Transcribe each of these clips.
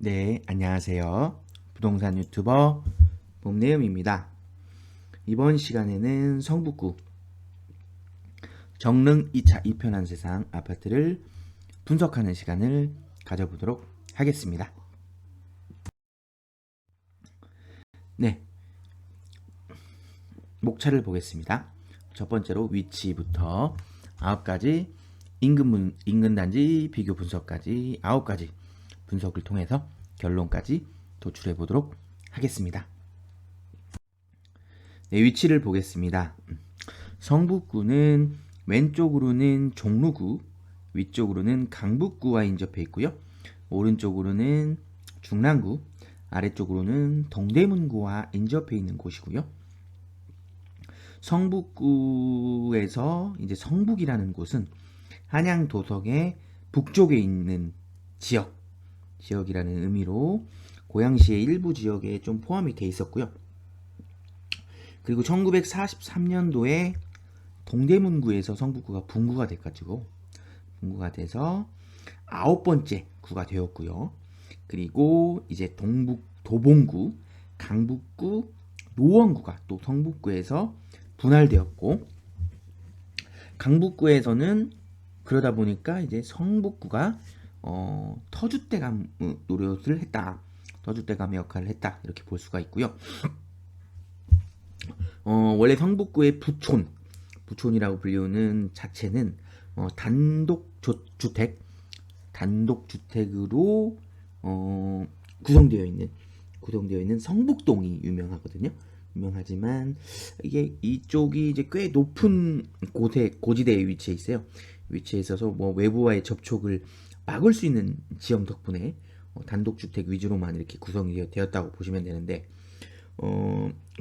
네, 안녕하세요. 부동산 유튜버 봄내음입니다. 이번 시간에는 성북구 정릉 2차 2편한 세상 아파트를 분석하는 시간을 가져보도록 하겠습니다. 네, 목차를 보겠습니다. 첫 번째로 위치부터 9가지 인근 단지 비교 분석까지 9가지 분석을 통해서 결론까지 도출해 보도록 하겠습니다. 네, 위치를 보겠습니다. 성북구는 왼쪽으로는 종로구, 위쪽으로는 강북구와 인접해 있고요. 오른쪽으로는 중랑구, 아래쪽으로는 동대문구와 인접해 있는 곳이고요. 성북구에서 이제 성북이라는 곳은 한양 도성의 북쪽에 있는 지역이라는 의미로 고양시의 일부 지역에 좀 포함이 돼 있었고요. 그리고 1943년도에 동대문구에서 성북구가 분구가 돼가지고 분구가 돼서 9번째 구가 되었고요. 그리고 이제 도봉구, 강북구, 노원구가 또 성북구에서 분할되었고, 강북구에서는 그러다 보니까 이제 성북구가 터줏대감 노릇을 했다. 터줏대감의 역할을 했다. 이렇게 볼 수가 있고요. 원래 성북구의 부촌이라고 불리우는 자체는 단독주택으로 구성되어 있는 성북동이 유명하거든요. 유명하지만 이쪽이 이제 꽤 높은 고지대에 위치해 있어요. 위치해 있어서 뭐 외부와의 접촉을 막을 수 있는 지형 덕분에 단독주택 위주로만 이렇게 구성이 되었다고 보시면 되는데,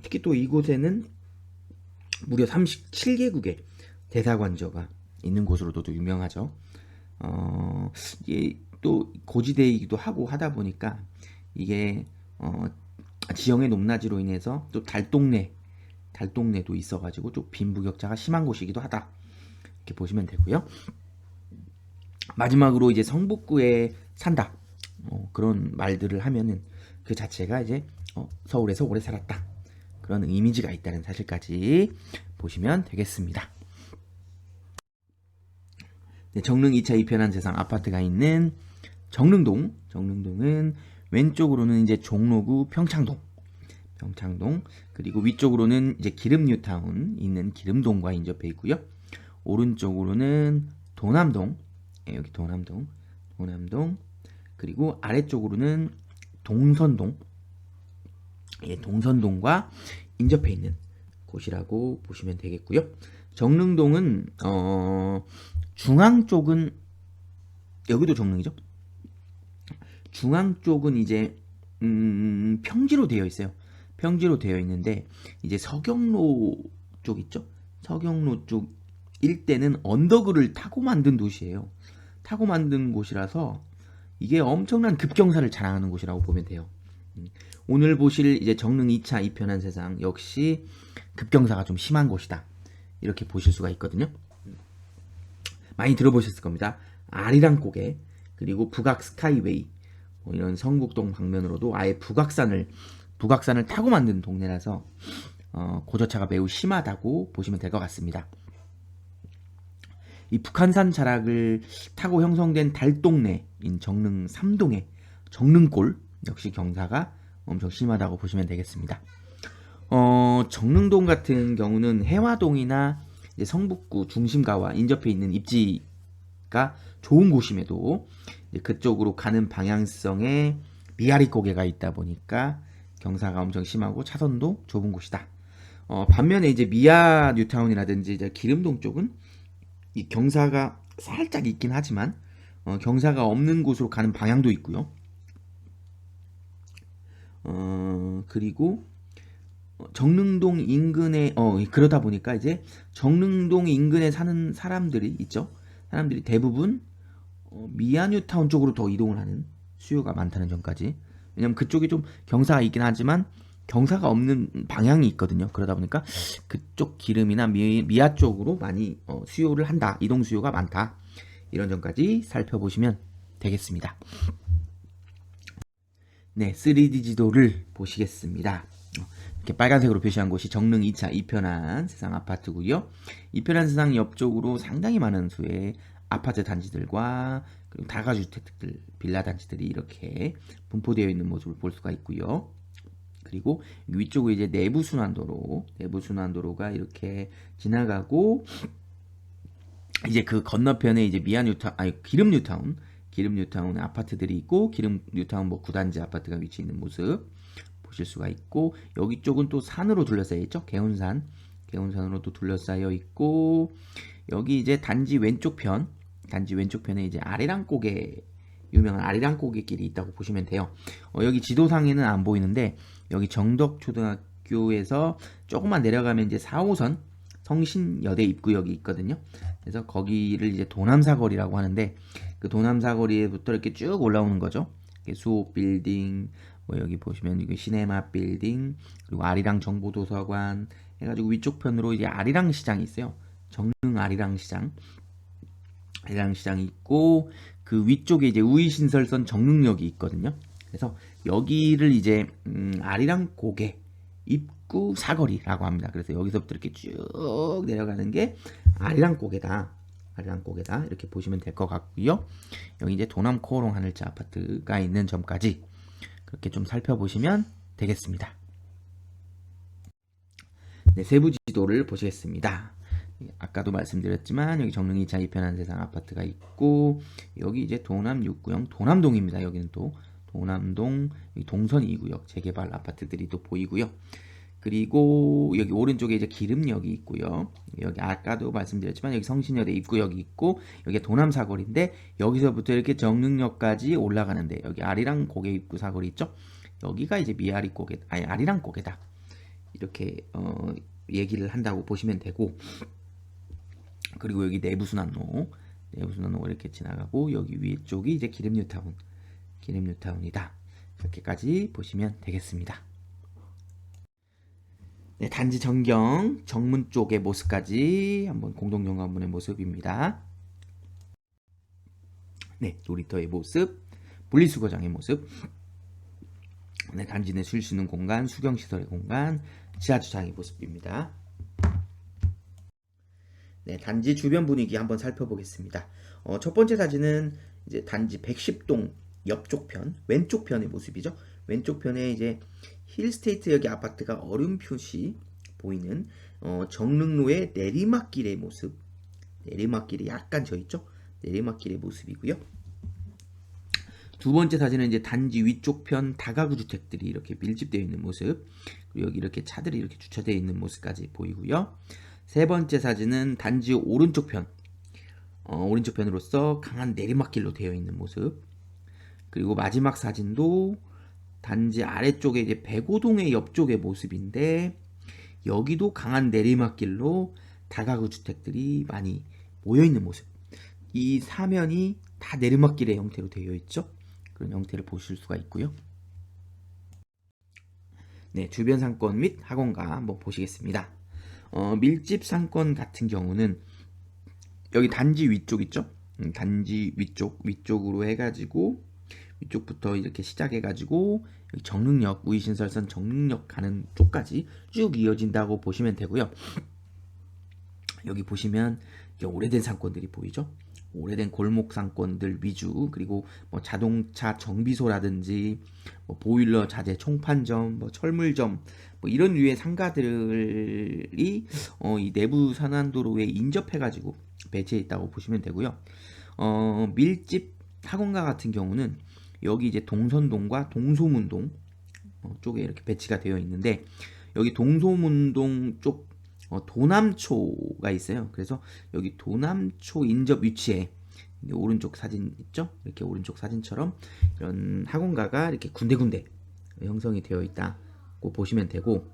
특히 또 이곳에는 무려 37개국의 대사관저가 있는 곳으로도 유명하죠. 이게 또 고지대이기도 하고 하다 보니까 이게 지형의 높낮이로 인해서 또 달동네도 있어가지고 좀 빈부격차가 심한 곳이기도 하다. 이렇게 보시면 되고요. 마지막으로 이제 성북구에 산다. 그런 말들을 하면은 그 자체가 이제 서울에서 오래 살았다. 그런 이미지가 있다는 사실까지 보시면 되겠습니다. 네, 정릉 2차 2편한 세상 아파트가 있는 정릉동은 왼쪽으로는 이제 종로구 평창동, 그리고 위쪽으로는 이제 기름뉴타운 있는 기름동과 인접해 있고요. 오른쪽으로는 도남동, 여기 도남동, 그리고 아래쪽으로는 동선동과 인접해 있는 곳이라고 보시면 되겠고요. 정릉동은 중앙 쪽은 여기도 정릉이죠. 중앙 쪽은 이제 평지로 되어 있어요. 평지로 되어 있는데 이제 서경로 쪽 있죠. 서경로 쪽 일대는 언덕을 타고 만든 도시예요. 타고 만든 곳이라서 이게 엄청난 급경사를 자랑하는 곳이라고 보면 돼요. 오늘 보실 이제 정릉 2차 2편한 세상 역시 급경사가 좀 심한 곳이다. 이렇게 보실 수가 있거든요. 많이 들어보셨을 겁니다. 아리랑 고개, 그리고 북악 스카이웨이, 이런 성북동 방면으로도 아예 북악산을 타고 만든 동네라서 고저차가 매우 심하다고 보시면 될 것 같습니다. 이 북한산 자락을 타고 형성된 달동네인 정릉 3동의 정릉골 역시 경사가 엄청 심하다고 보시면 되겠습니다. 정릉동 같은 경우는 해화동이나 이제 성북구 중심가와 인접해 있는 입지가 좋은 곳임에도 그쪽으로 가는 방향성에 미아리 고개가 있다 보니까 경사가 엄청 심하고 차선도 좁은 곳이다. 반면에 이제 미아 뉴타운이라든지 이제 기름동 쪽은 이 경사가 살짝 있긴 하지만 경사가 없는 곳으로 가는 방향도 있고요. 그리고 정릉동 인근에 그러다 보니까 이제 정릉동 인근에 사는 사람들이 있죠. 사람들이 대부분 미아뉴타운 쪽으로 더 이동을 하는 수요가 많다는 점까지. 왜냐면 그쪽이 좀 경사가 있긴 하지만 경사가 없는 방향이 있거든요. 그러다 보니까 그쪽 기름이나 미아 쪽으로 많이 수요를 한다. 이동 수요가 많다. 이런 점까지 살펴보시면 되겠습니다. 네, 3D 지도를 보시겠습니다. 이렇게 빨간색으로 표시한 곳이 정릉 2차 이편한 세상 아파트고요. 이편한 세상 옆쪽으로 상당히 많은 수의 아파트 단지들과 그리고 다가주택들, 빌라 단지들이 이렇게 분포되어 있는 모습을 볼 수가 있고요. 그리고 위쪽은 이제 내부순환도로가 이렇게 지나가고 이제 그 건너편에 이제 기름 뉴타운 아파트들이 있고 기름 뉴타운 뭐 9단지 아파트가 위치해 있는 모습 보실 수가 있고 여기 쪽은 또 산으로 둘러싸여 있죠. 개운산으로도 둘러싸여 있고 여기 이제 단지 왼쪽편에 이제 유명한 아리랑고개길이 있다고 보시면 돼요. 여기 지도상에는 안 보이는데 여기 정덕초등학교에서 조금만 내려가면 이제 4호선 성신여대 입구역이 있거든요. 그래서 거기를 이제 도남사거리라고 하는데 그 도남사거리에부터 이렇게 쭉 올라오는 거죠. 수호 빌딩, 뭐 여기 보시면 이거 시네마 빌딩, 그리고 아리랑 정보도서관 해가지고 위쪽 편으로 이제 아리랑 시장이 있어요. 정릉 아리랑 시장이 있고 그 위쪽에 이제 우이신설선 정릉역이 있거든요. 그래서 여기를 이제 아리랑 고개 입구 사거리라고 합니다. 그래서 여기서부터 이렇게 쭉 내려가는 게 아리랑 고개다 이렇게 보시면 될 것 같고요. 여기 이제 도남 코오롱 하늘자 아파트가 있는 점까지 그렇게 좀 살펴보시면 되겠습니다. 네, 세부 지도를 보시겠습니다. 아까도 말씀드렸지만 여기 정릉 2차 이편한 세상 아파트가 있고 여기 이제 도남 6구역 도남동입니다. 여기는 또 도남동 동선 2구역 재개발 아파트들이 또 보이고요. 그리고 여기 오른쪽에 이제 기름역이 있고요. 여기 아까도 말씀드렸지만 여기 성신여대 입구역이 있고 여기 도남사거리인데 여기서부터 이렇게 정릉역까지 올라가는데 여기 아리랑 고개 입구 사거리 있죠? 여기가 이제 아리랑 고개다. 이렇게 얘기를 한다고 보시면 되고 그리고 여기 내부순환로가 이렇게 지나가고 여기 위쪽이 이제 기름 뉴타운이다. 이렇게까지 보시면 되겠습니다. 네, 단지 전경 정문 쪽의 모습까지 한번 공동연구원의 모습입니다. 네, 놀이터의 모습, 분리수거장의 모습, 네, 단지 내 쉴 수 있는 공간, 수경시설의 공간, 지하주차장의 모습입니다. 네, 단지 주변 분위기 한번 살펴보겠습니다. 첫 번째 사진은 이제 단지 110동 옆쪽 편, 왼쪽 편의 모습이죠. 왼쪽 편에 이제 힐스테이트역의 아파트가 어렴풋이 보이는 정릉로의 내리막길의 모습, 내리막길이 약간 져 있죠. 내리막길의 모습이고요. 두 번째 사진은 이제 단지 위쪽 편 다가구 주택들이 이렇게 밀집되어 있는 모습, 그리고 여기 이렇게 차들이 이렇게 주차되어 있는 모습까지 보이고요. 세 번째 사진은 단지 오른쪽 편으로서 강한 내리막길로 되어 있는 모습. 그리고 마지막 사진도 단지 아래쪽에 이제 백오동의 옆쪽의 모습인데 여기도 강한 내리막길로 다가구 주택들이 많이 모여 있는 모습. 이 사면이 다 내리막길의 형태로 되어 있죠. 그런 형태를 보실 수가 있고요. 네, 주변 상권 및 학원가 한번 보시겠습니다. 밀집 상권 같은 경우는 여기 단지 위쪽 있죠? 단지 위쪽으로 해가지고 위쪽부터 이렇게 시작해가지고 여기 정릉역 우이신설선 정릉역 가는 쪽까지 쭉 이어진다고 보시면 되고요. 여기 보시면 오래된 상권들이 보이죠? 오래된 골목 상권들 위주, 그리고 뭐 자동차 정비소라든지 뭐 보일러 자재 총판점, 뭐 철물점, 뭐 이런 류의 상가들이 이 내부 산안도로에 인접해가지고 배치해 있다고 보시면 되고요. 밀집 학원가 같은 경우는 여기 이제 동선동과 동소문동 쪽에 이렇게 배치가 되어 있는데 여기 동소문동 쪽 도남초가 있어요. 그래서 여기 도남초 인접 위치에 오른쪽 사진 있죠? 이렇게 오른쪽 사진처럼 이런 학원가가 이렇게 군데군데 형성이 되어 있다고 보시면 되고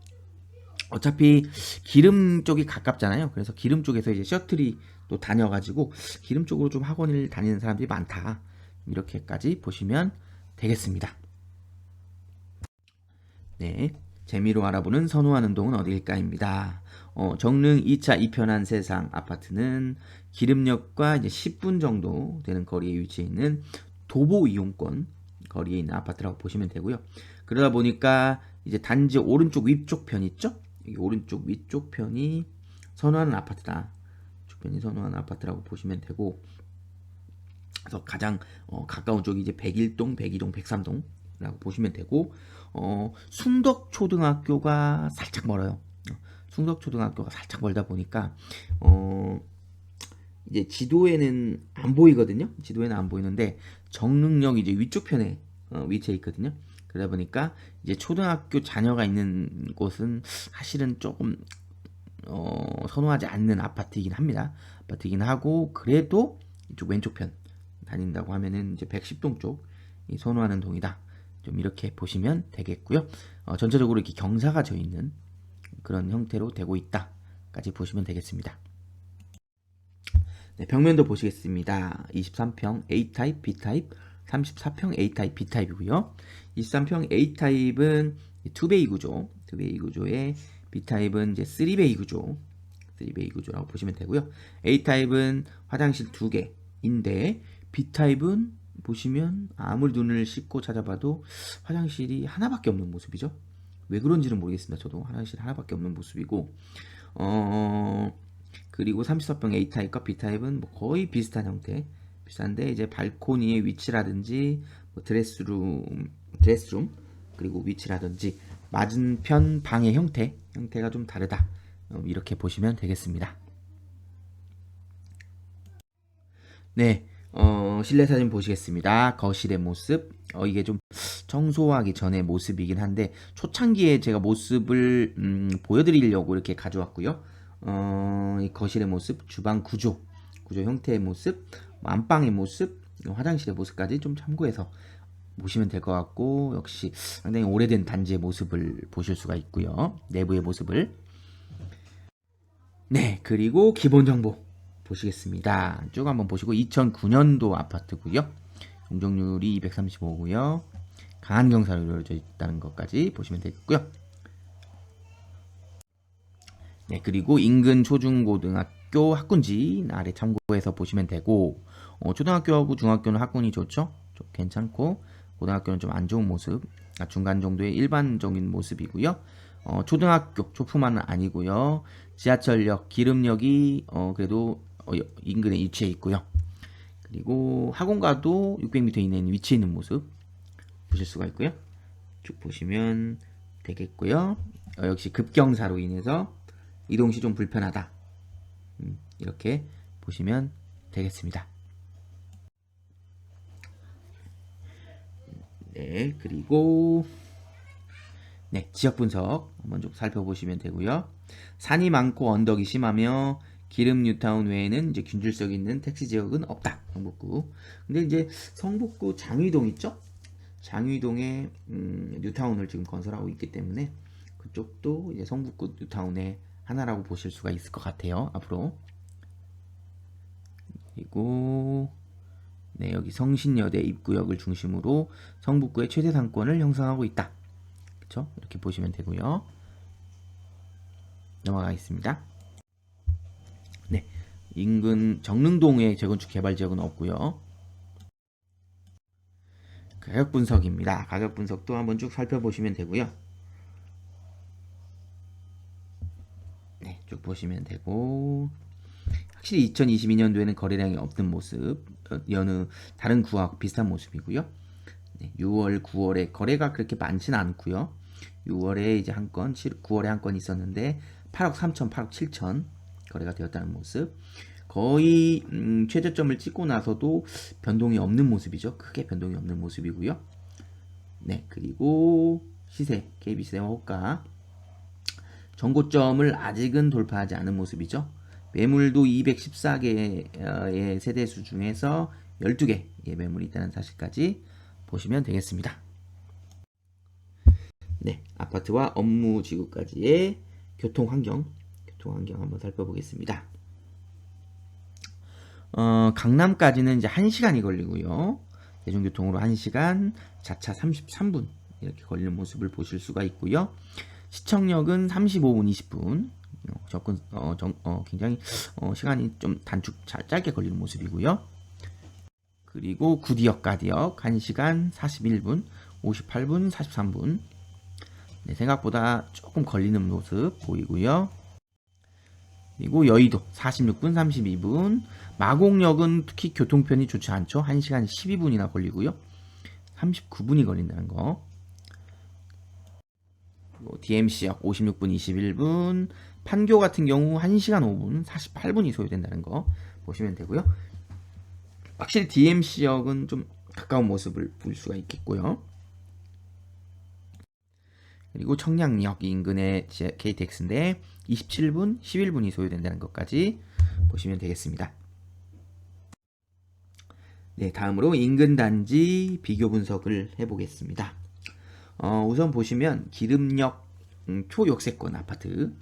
어차피 기름 쪽이 가깝잖아요. 그래서 기름 쪽에서 이제 셔틀이 또 다녀가지고 기름 쪽으로 좀 학원을 다니는 사람들이 많다. 이렇게까지 보시면 되겠습니다. 네, 재미로 알아보는 선호하는 동은 어디일까입니다. 정릉 2차 이편한 세상 아파트는 기름역과 이제 10분 정도 되는 거리에 위치해 있는 도보 이용권 거리에 있는 아파트라고 보시면 되고요. 그러다 보니까 이제 단지 오른쪽 위쪽 편 있죠? 여기 오른쪽 위쪽 편이 선호하는 아파트다. 위쪽 편이 선호하는 아파트라고 보시면 되고, 그래서 가장 가까운 쪽이 이제 101동, 102동, 103동라고 보시면 되고, 숭덕초등학교가 살짝 멀어요. 숭덕초등학교가 살짝 멀다 보니까 이제 지도에는 안 보이거든요. 지도에는 안 보이는데 정릉역 이제 위쪽 편에 위치해 있거든요. 그러다 보니까 이제 초등학교 자녀가 있는 곳은 사실은 조금 선호하지 않는 아파트이긴 합니다. 아파트이긴 하고, 그래도 이쪽 왼쪽 편 다닌다고 하면은 이제 110동 쪽이 선호하는 동이다. 좀 이렇게 보시면 되겠고요. 전체적으로 이렇게 경사가 져 있는 그런 형태로 되고 있다까지 보시면 되겠습니다. 네, 벽면도 보시겠습니다. 23평 A타입, B타입, 34평 A타입, B타입이고요. 23평 A타입은 2베이 구조, 2베이 구조에 B타입은 이제 3베이 구조, 3베이 구조라고 보시면 되고요. A타입은 화장실 2개인데 B타입은 보시면 아무리 눈을 씻고 찾아봐도 화장실이 하나밖에 없는 모습이죠. 왜 그런지는 모르겠습니다. 저도 화장실 하나밖에 없는 모습이고, 그리고 34평 A타입과 B타입은 뭐 거의 비슷한 형태, 비슷한데 이제 발코니의 위치라든지 뭐 드레스룸 그리고 위치라든지 맞은편 방의 형태가 좀 다르다. 이렇게 보시면 되겠습니다. 네, 실내 사진 보시겠습니다. 거실의 모습. 이게 좀 청소하기 전의 모습이긴 한데 초창기에 제가 모습을 보여드리려고 이렇게 가져왔고요. 이 거실의 모습, 주방 구조 형태의 모습, 안방의 모습, 화장실의 모습까지 좀 참고해서 보시면 될 것 같고, 역시 상당히 오래된 단지의 모습을 보실 수가 있고요. 내부의 모습을. 네, 그리고 기본 정보 보시겠습니다. 쭉 한번 보시고, 2009년도 아파트고요. 용적률이 235고요. 강한 경사로 이루어져 있다는 것까지 보시면 되겠고요. 네, 그리고 인근 초중고등학교 학군지 아래 참고해서 보시면 되고, 초등학교하고 중학교는 학군이 좋죠? 좀 괜찮고, 고등학교는 좀 안 좋은 모습, 중간 정도의 일반적인 모습이고요. 초등학교 초품화는 아니고요. 지하철역, 기름역이 그래도 인근에 위치해 있고요. 그리고 학원가도 600m 이내에 위치해 있는 모습 보실 수가 있고요. 쭉 보시면 되겠고요. 역시 급경사로 인해서 이동시 좀 불편하다. 이렇게 보시면 되겠습니다. 네, 그리고 네, 지역 분석 한번 좀 살펴보시면 되고요. 산이 많고 언덕이 심하며 기름 뉴타운 외에는 이제 균질성 있는 택지 지역은 없다. 성북구. 근데 이제 성북구 장위동 있죠? 장위동에 뉴타운을 지금 건설하고 있기 때문에 그쪽도 이제 성북구 뉴타운의 하나라고 보실 수가 있을 것 같아요. 앞으로. 그리고 네, 여기 성신여대 입구역을 중심으로 성북구의 최대 상권을 형성하고 있다. 그렇죠? 이렇게 보시면 되고요. 넘어가겠습니다. 네, 인근 정릉동의 재건축 개발 지역은 없고요. 가격 분석입니다. 가격 분석도 한번 쭉 살펴보시면 되고요. 네, 쭉 보시면 되고, 확실히 2022년도에는 거래량이 없는 모습, 여느 다른 구하고 비슷한 모습이고요. 네, 6월, 9월에 거래가 그렇게 많지는 않고요. 6월에 이제 한 건, 9월에 한 건 있었는데 8억 3천, 8억 7천 거래가 되었다는 모습. 거의 최저점을 찍고 나서도 변동이 없는 모습이죠. 크게 변동이 없는 모습이고요. 네, 그리고 시세, KB시세와 호가 정고점을 아직은 돌파하지 않은 모습이죠. 매물도 214개의 세대수 중에서 12개의 매물이 있다는 사실까지 보시면 되겠습니다. 네, 아파트와 업무 지구까지의 교통환경 한번 살펴보겠습니다. 강남까지는 이제 1시간이 걸리고요. 대중교통으로 1시간, 자차 33분 이렇게 걸리는 모습을 보실 수가 있고요. 시청역은 35분, 20분 접근 굉장히 시간이 좀 짧게 걸리는 모습이고요. 그리고 구디역 가디역 1시간 41분 58분 43분. 네, 생각보다 조금 걸리는 모습 보이고요. 그리고 여의도 46분 32분. 마곡역은 특히 교통편이 좋지 않죠. 1시간 12분이나 걸리고요. 39분이 걸린다는 거. DMC역 56분 21분. 판교 같은 경우 1시간 5분 48분이 소요된다는 거 보시면 되고요. 확실히 DMC역은 좀 가까운 모습을 볼 수가 있겠고요. 그리고 청량역 인근의 KTX인데 27분 11분이 소요된다는 것까지 보시면 되겠습니다. 네, 다음으로 인근 단지 비교 분석을 해보겠습니다. 우선 보시면 기름역 초역세권 아파트,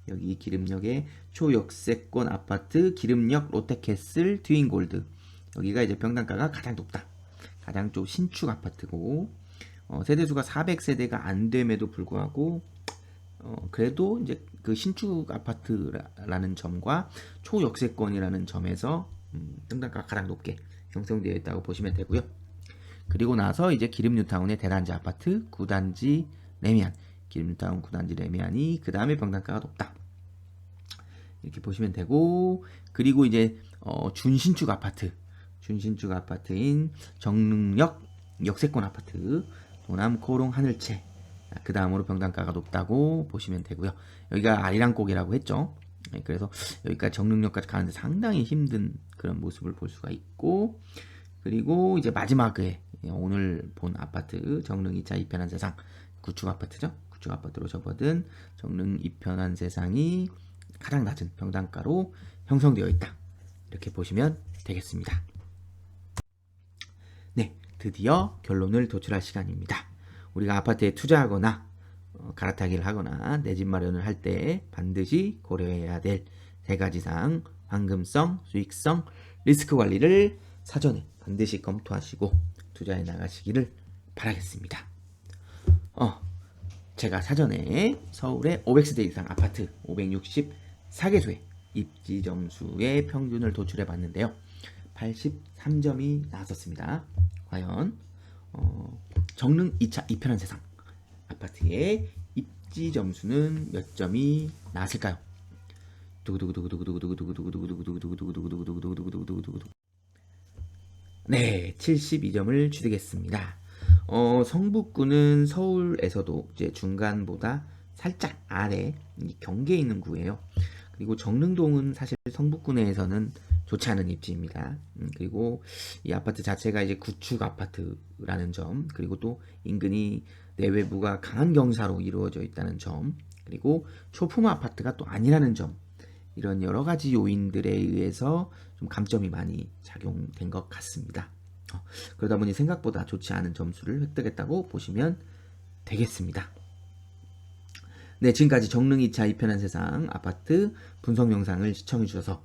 여기 기름역의 초역세권 아파트 기름역 롯데캐슬 트윈골드, 여기가 이제 평당가가 가장 높다. 가장 좀 신축 아파트고 세대수가 400세대가 안 됨에도 불구하고 그래도 이제 그 신축 아파트라는 점과 초역세권이라는 점에서 평당가가 가장 높게 형성되어 있다고 보시면 되고요. 그리고 나서 이제 기름뉴타운의 대단지 아파트 9단지 레미안, 기름뉴타운 9단지 레미안이 그 다음에 평당가가 높다. 이렇게 보시면 되고, 그리고 이제 준신축 아파트인 정릉역 역세권 아파트 도남코롱 하늘채, 그 다음으로 평당가가 높다고 보시면 되고요. 여기가 아리랑곡이라고 했죠. 그래서 여기까지 정릉역까지 가는데 상당히 힘든 그런 모습을 볼 수가 있고, 그리고 이제 마지막에 오늘 본 아파트 정릉 2차 이편한 세상 구축 아파트죠. 구축 아파트로 접어든 정릉 이편한 세상이 가장 낮은 평당가로 형성되어 있다. 이렇게 보시면 되겠습니다. 네, 드디어 결론을 도출할 시간입니다. 우리가 아파트에 투자하거나 갈아타기를 하거나 내 집 마련을 할 때 반드시 고려해야 될 세 가지 사항, 황금성, 수익성, 리스크 관리를 사전에 반드시 검토하시고 투자해 나가시기를 바라겠습니다. 제가 사전에 서울의 500세대 이상 아파트 564개소의 입지 점수의 평균을 도출해 봤는데요. 83점이 나왔었습니다. 과연 정릉 2차 이편한 세상 아파트의 입지 점수는 몇 점이 나왔을까요? 네, 72점을 취득했습니다. 성북구는 서울에서도 이제 중간보다 살짝 아래 경계에 있는 구예요. 그리고 정릉동은 사실 성북구 내에서는 좋지 않은 입지입니다. 그리고 이 아파트 자체가 이제 구축 아파트라는 점, 그리고 또 인근이 내외부가 강한 경사로 이루어져 있다는 점, 그리고 초품 아파트가 또 아니라는 점, 이런 여러 가지 요인들에 의해서 좀 감점이 많이 작용된 것 같습니다. 그러다 보니 생각보다 좋지 않은 점수를 획득했다고 보시면 되겠습니다. 네, 지금까지 정릉 2차 이편한 세상 아파트 분석 영상을 시청해 주셔서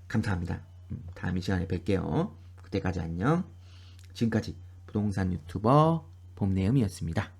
감사합니다. 다음 이 시간에 뵐게요. 그때까지 안녕. 지금까지 부동산 유튜버 봄내음이었습니다.